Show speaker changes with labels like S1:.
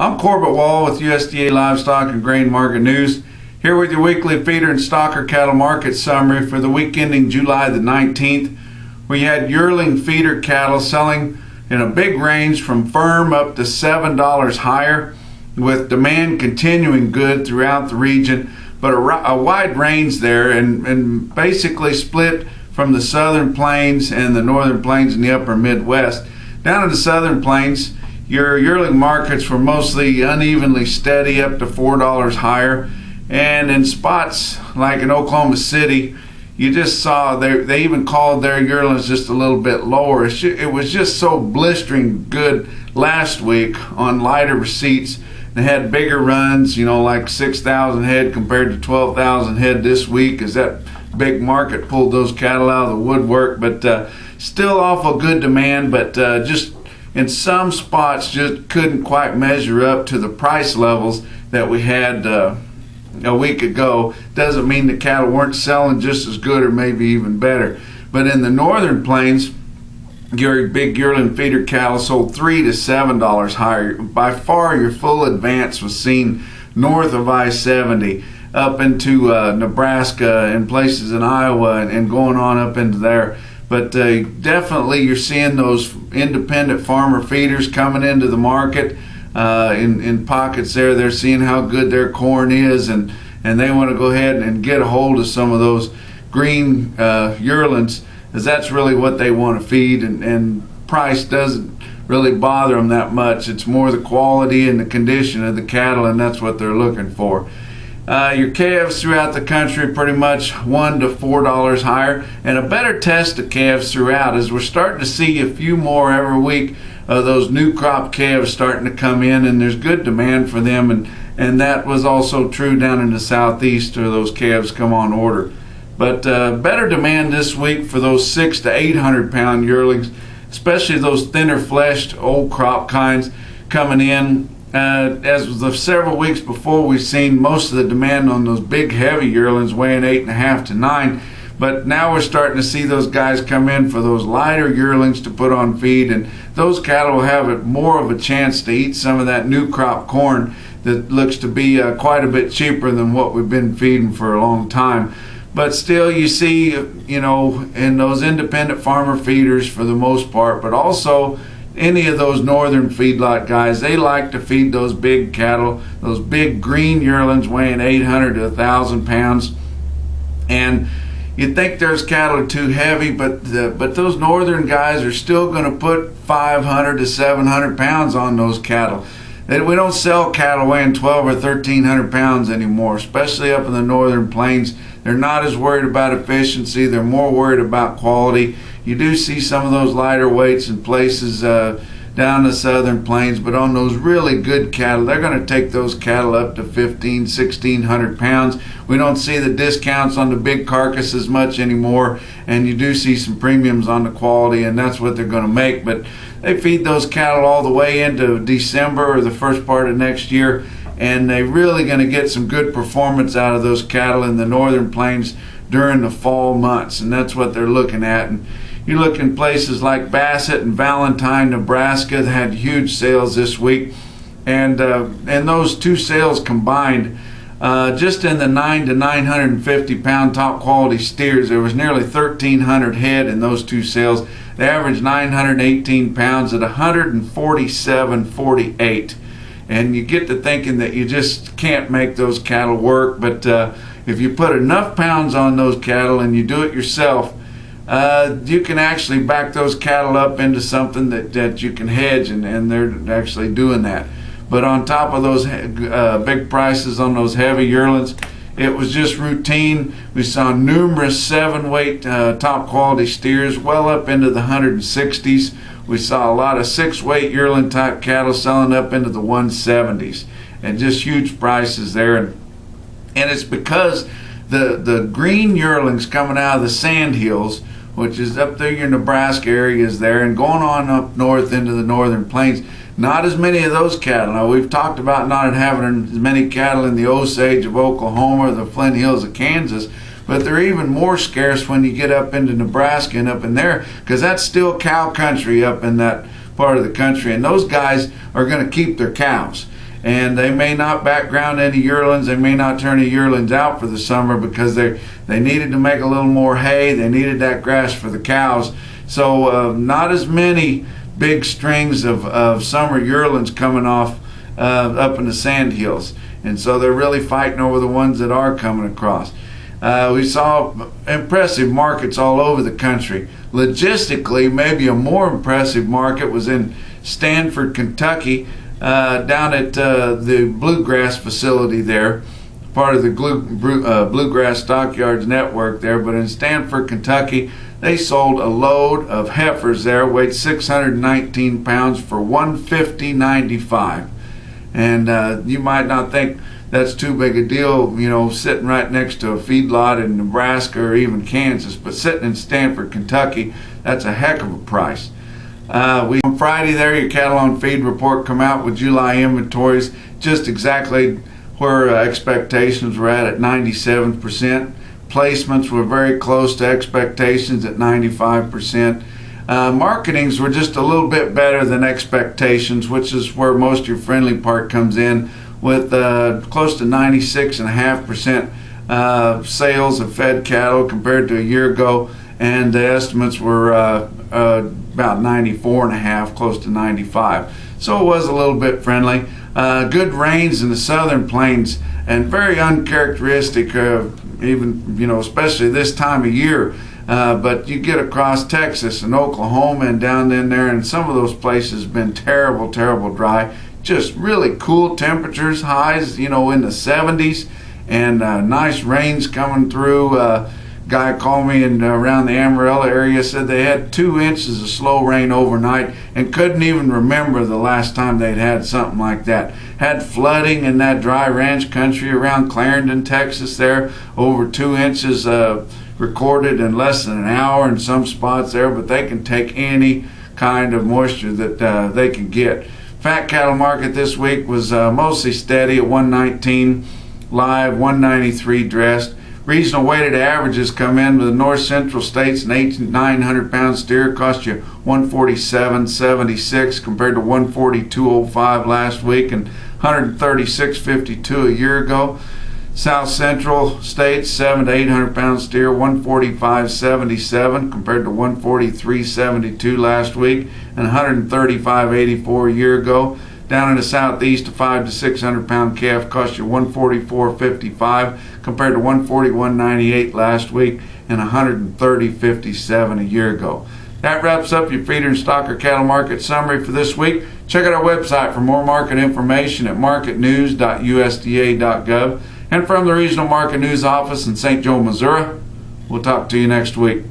S1: I'm Corbett Wall with USDA Livestock and Grain Market News, here with your weekly feeder and stocker cattle market summary for the week ending July the 19th. We had yearling feeder cattle selling in a big range from firm up to $7 higher, with demand continuing good throughout the region, but a wide range there, and basically split from the southern plains and the northern plains and the upper Midwest. Down in the southern plains, your yearling markets were mostly unevenly steady up to $4 higher, and in spots like in Oklahoma City, you just saw they even called their yearlings just a little bit lower. It was just so blistering good last week on lighter receipts. They had bigger runs, like 6,000 head compared to 12,000 head this week, as that big market pulled those cattle out of the woodwork. But still awful good demand, but just in some spots just couldn't quite measure up to the price levels that we had a week ago. Doesn't mean the cattle weren't selling just as good or maybe even better. But in the northern plains, your big yearling feeder cattle sold $3 to $7 higher. By far your full advance was seen north of I-70 up into Nebraska and places in Iowa and going on up into there. But definitely you're seeing those independent farmer feeders coming into the market in pockets there. They're seeing how good their corn is, and they want to go ahead and get a hold of some of those green yearlings, because that's really what they want to feed, and price doesn't really bother them that much. It's more the quality and the condition of the cattle, and that's what they're looking for. Your calves throughout the country pretty much $1 to $4 higher, and a better test of calves throughout, as we're starting to see a few more every week of those new crop calves starting to come in, and there's good demand for them, and that was also true down in the southeast where those calves come on order. But better demand this week for those 600 to 800 pound yearlings, especially those thinner fleshed old crop kinds coming in. As the several weeks before, we've seen most of the demand on those big heavy yearlings weighing 8.5 to 9, but now we're starting to see those guys come in for those lighter yearlings to put on feed, and those cattle will have more of a chance to eat some of that new crop corn that looks to be quite a bit cheaper than what we've been feeding for a long time. But still, you see, in those independent farmer feeders for the most part, but also any of those northern feedlot guys, they like to feed those big cattle, those big green yearlings weighing 800 to 1,000 pounds. And you'd think those cattle are too heavy, but those northern guys are still going to put 500 to 700 pounds on those cattle. We don't sell cattle weighing 12 or 1,300 pounds anymore, especially up in the northern plains. They're not as worried about efficiency. They're more worried about quality. You do see some of those lighter weights in places down the southern plains, but on those really good cattle, they're going to take those cattle up to 1,500, 1,600 pounds. We don't see the discounts on the big carcasses much anymore, and you do see some premiums on the quality, and that's what they're going to make. But they feed those cattle all the way into December or the first part of next year, and they're really going to get some good performance out of those cattle in the northern plains during the fall months, and that's what they're looking at. And you look in places like Bassett and Valentine, Nebraska, that had huge sales this week, and those two sales combined, just in the 9 to 950 pound top quality steers, there was nearly 1,300 head in those two sales. They averaged 918 pounds at 147.48. And you get to thinking that you just can't make those cattle work, but if you put enough pounds on those cattle and you do it yourself, you can actually back those cattle up into something that you can hedge, and they're actually doing that. But on top of those big prices on those heavy yearlings, it was just routine. We saw numerous 7-weight top quality steers well up into the 160s. We saw a lot of 6-weight yearling type cattle selling up into the 170s, and just huge prices there. And it's because the green yearlings coming out of the sand hills, which is up there your Nebraska areas there, and going on up north into the northern plains, not as many of those cattle. Now, we've talked about not having as many cattle in the Osage of Oklahoma or the Flint Hills of Kansas, but they're even more scarce when you get up into Nebraska and up in there, because that's still cow country up in that part of the country, and those guys are going to keep their cows. and they may not background any yearlings. They may not turn the yearlings out for the summer because they needed to make a little more hay. They needed that grass for the cows. So not as many big strings of summer yearlings coming off up in the sand hills, and so they're really fighting over the ones that are coming across. We saw impressive markets all over the country. Logistically, maybe a more impressive market was in Stanford, Kentucky, down at the Bluegrass facility there, part of the Bluegrass Stockyards network there. But in Stanford, Kentucky, they sold a load of heifers there, weighed 619 pounds for $150.95. And you might not think that's too big a deal, you know, sitting right next to a feedlot in Nebraska or even Kansas, but sitting in Stanford, Kentucky, that's a heck of a price. On Friday there, your cattle on feed report come out with July inventories just exactly where expectations were at 97%. Placements were very close to expectations at 95%. Marketings were just a little bit better than expectations, which is where most of your friendly part comes in, with close to 96.5% sales of fed cattle compared to a year ago, and the estimates were about 94.5, close to 95. So it was a little bit friendly. Good rains in the southern plains, and very uncharacteristic, even, you know, especially this time of year. But you get across Texas and Oklahoma and down in there, and some of those places have been terrible, terrible dry. Just really cool temperatures, highs, you know, in the 70s, and nice rains coming through. Guy called me and around the Amarillo area, said they had 2 inches of slow rain overnight and couldn't even remember the last time they'd had something like that. Had flooding in that dry ranch country around Clarendon, Texas there, over 2 inches recorded in less than an hour in some spots there, but they can take any kind of moisture that they can get. Fat cattle market this week was mostly steady at 119 live, 193 dressed. Regional weighted averages come in with the north central states. An 900 pound steer cost you $147.76 compared to $142.05 last week and $136.52 a year ago. South central states, 700 to 800 pound steer, $145.77 compared to $143.72 last week and $135.84 a year ago. Down in the southeast, a 500 to 600 pound calf cost you $144.55 compared to $141.98 last week and $130.57 a year ago. That wraps up your feeder and stocker cattle market summary for this week. Check out our website for more market information at marketnews.usda.gov. And from the Regional Market News Office in St. Joe, Missouri, we'll talk to you next week.